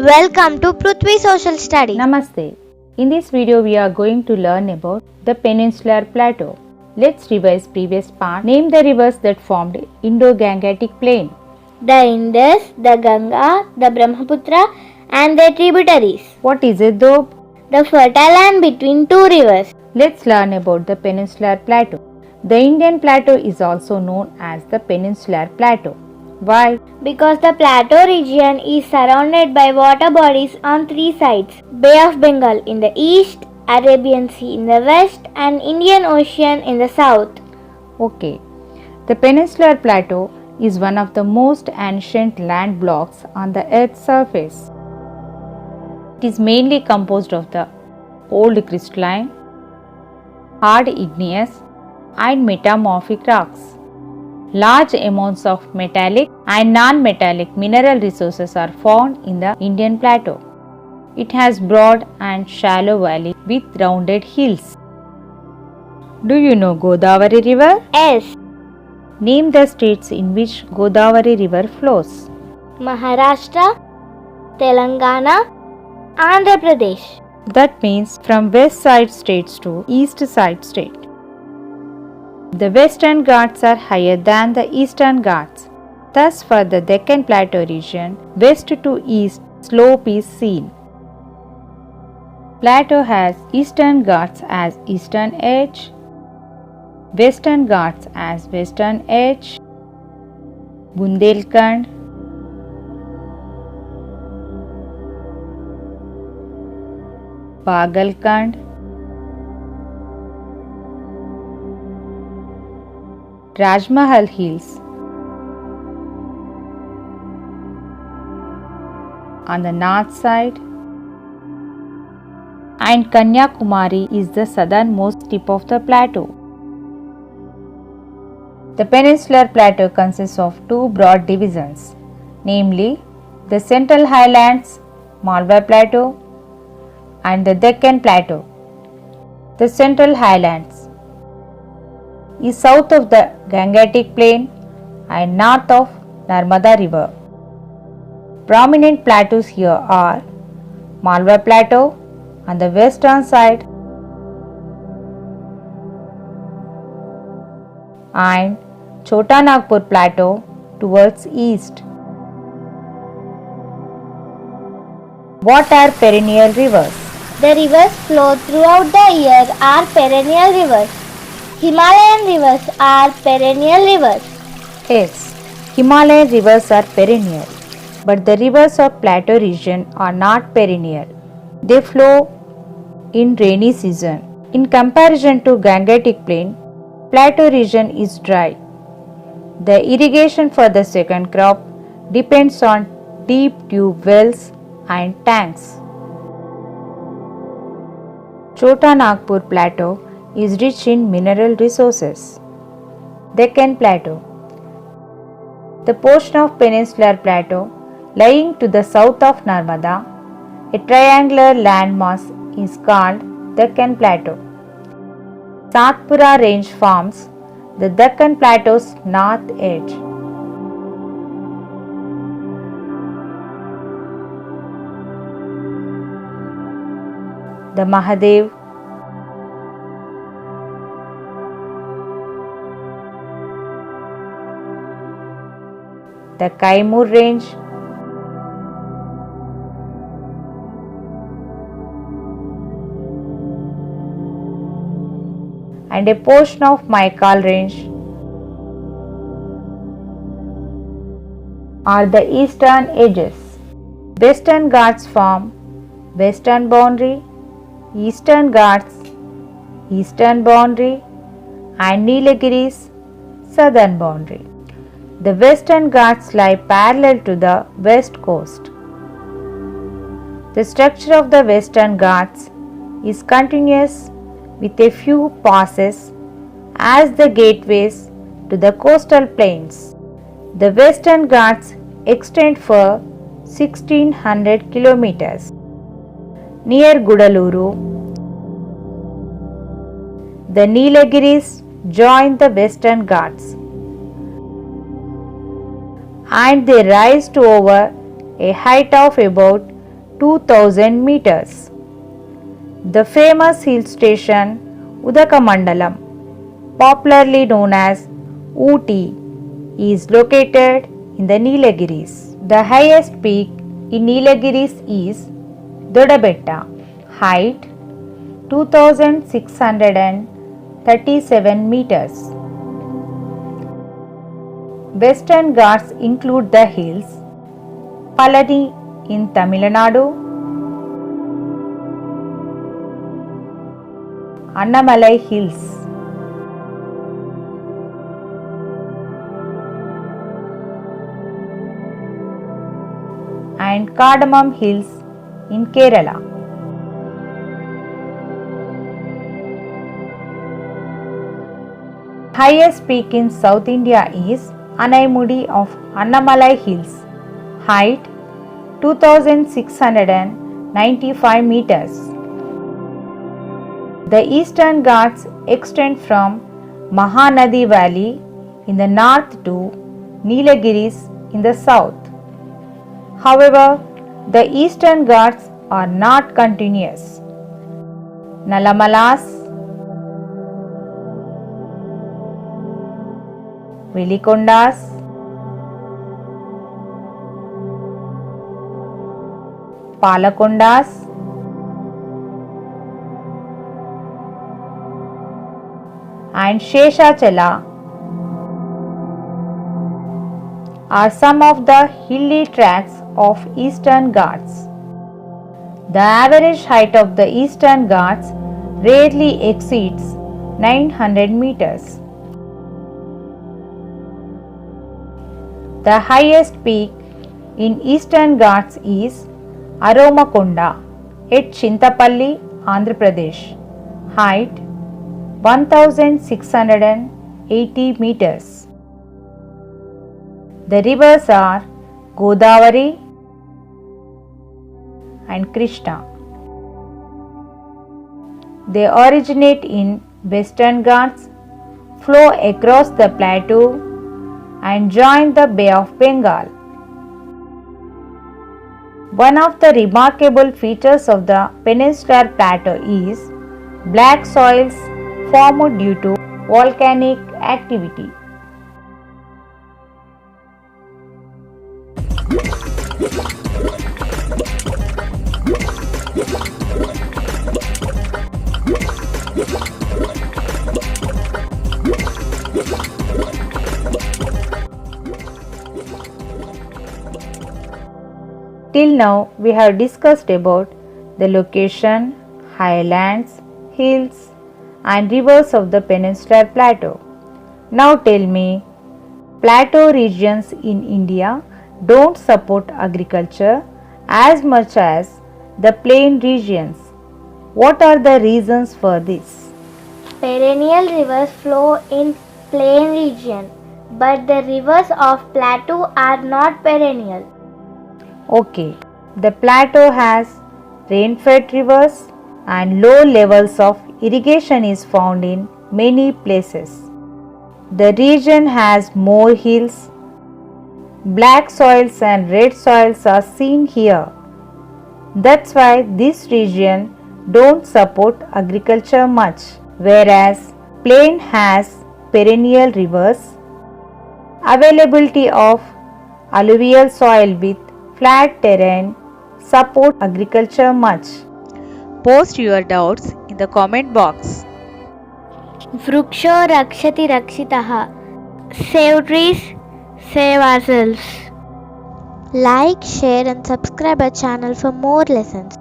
Welcome to Prithvi Social Studies. Namaste. In this video we are going to learn about the Peninsular Plateau. Let's revise previous part. Name the rivers that formed Indo-Gangetic Plain. The Indus, the Ganga, the Brahmaputra and their tributaries. What is a Doab? The fertile land between two rivers. Let's learn about the Peninsular Plateau. The Indian Plateau is also known as the Peninsular Plateau. Why? Because the plateau region is surrounded by water bodies on three sides. Bay of Bengal in the east, Arabian Sea in the west and Indian Ocean in the south. Okay. The Peninsular Plateau is one of the most ancient land blocks on the Earth's surface. It is mainly composed of the old crystalline, hard igneous and metamorphic rocks. Large amounts of metallic and non-metallic mineral resources are found in the Indian Plateau. It has broad and shallow valley with rounded hills. Do you know Godavari River? Yes. Name the states in which Godavari River flows. Maharashtra, Telangana, Andhra Pradesh. That means from west side states to east side state. The western Ghats are higher than the eastern Ghats. Thus, for the Deccan Plateau region, west to east slope is seen. Plateau has eastern Ghats as eastern edge, western Ghats as western edge, Bundelkhand, Bagalkhand, Rajmahal Hills. On the north side, and Kanyakumari is the southernmost tip of the plateau. The Peninsular Plateau consists of two broad divisions, namely the Central Highlands, Malwa Plateau, and the Deccan Plateau. The Central Highlands is south of the Gangetic Plain and north of Narmada River. Prominent plateaus here are Malwa Plateau on the western side and Chota Nagpur Plateau towards east. What are perennial rivers? The rivers flow throughout the year are perennial rivers. Himalayan rivers are perennial rivers. Yes, Himalayan rivers are perennial, but the rivers of plateau region are not perennial. They flow in rainy season. In comparison to Gangetic Plain, plateau region is dry. The irrigation for the second crop depends on deep tube wells and tanks. Chota Nagpur Plateau is rich in mineral resources. Deccan Plateau. The portion of Peninsular Plateau lying to the south of Narmada, a triangular landmass is called Deccan Plateau. Satpura Range forms the Deccan Plateau's north edge. The Mahadev, the Kaimur Range, and a portion of Maikal Range are the eastern edges. Western Ghats form western boundary, Eastern Ghats, eastern boundary, and Nilgiris, southern boundary. The Western Ghats lie parallel to the west coast. The structure of the Western Ghats is continuous with a few passes as the gateways to the coastal plains. The Western Ghats extend for 1600 kilometers. Near Gudaluru, the Nilgiris join the Western Ghats and they rise to over a height of about 2000 meters. The famous hill station Udakamandalam, popularly known as Ooty, is located in the Neelagiris. The highest peak in Neelagiris is Dodabetta, height 2637 meters. Western Ghats include the hills Palani in Tamil Nadu, Annamalai Hills, and Cardamom Hills in Kerala. Highest peak in South India is Anaimudi of Annamalai Hills, height 2695 meters. The Eastern Ghats extend from Mahanadi Valley in the north to Neelagiris in the south. However, the Eastern Ghats are not continuous. Nallamalas, Velikondas, Palakondas, and Sheshachala are some of the hilly tracts of Eastern Ghats. The average height of the Eastern Ghats rarely exceeds 900 meters. The highest peak in Eastern Ghats is Aromakonda at Chintapalli, Andhra Pradesh, height 1680 meters. The rivers are Godavari and Krishna. They originate in Western Ghats, flow across the plateau, and join the Bay of Bengal. One of the remarkable features of the peninsular plateau is black soils formed due to volcanic activity. Till now, we have discussed about the location, highlands, hills, and rivers of the peninsular plateau. Now tell me, plateau regions in India don't support agriculture as much as the plain regions. What are the reasons for this? Perennial rivers flow in plain region, but the rivers of plateau are not perennial. Okay, the plateau has rain-fed rivers and low levels of irrigation is found in many places. The region has more hills. Black soils and red soils are seen here. That's why this region don't support agriculture much, whereas plain has perennial rivers, availability of alluvial soil with flat terrain support agriculture much. Post your doubts in the comment box. Vriksho rakshati rakshitaha. Save trees, save ourselves. Like, share and subscribe our channel for more lessons.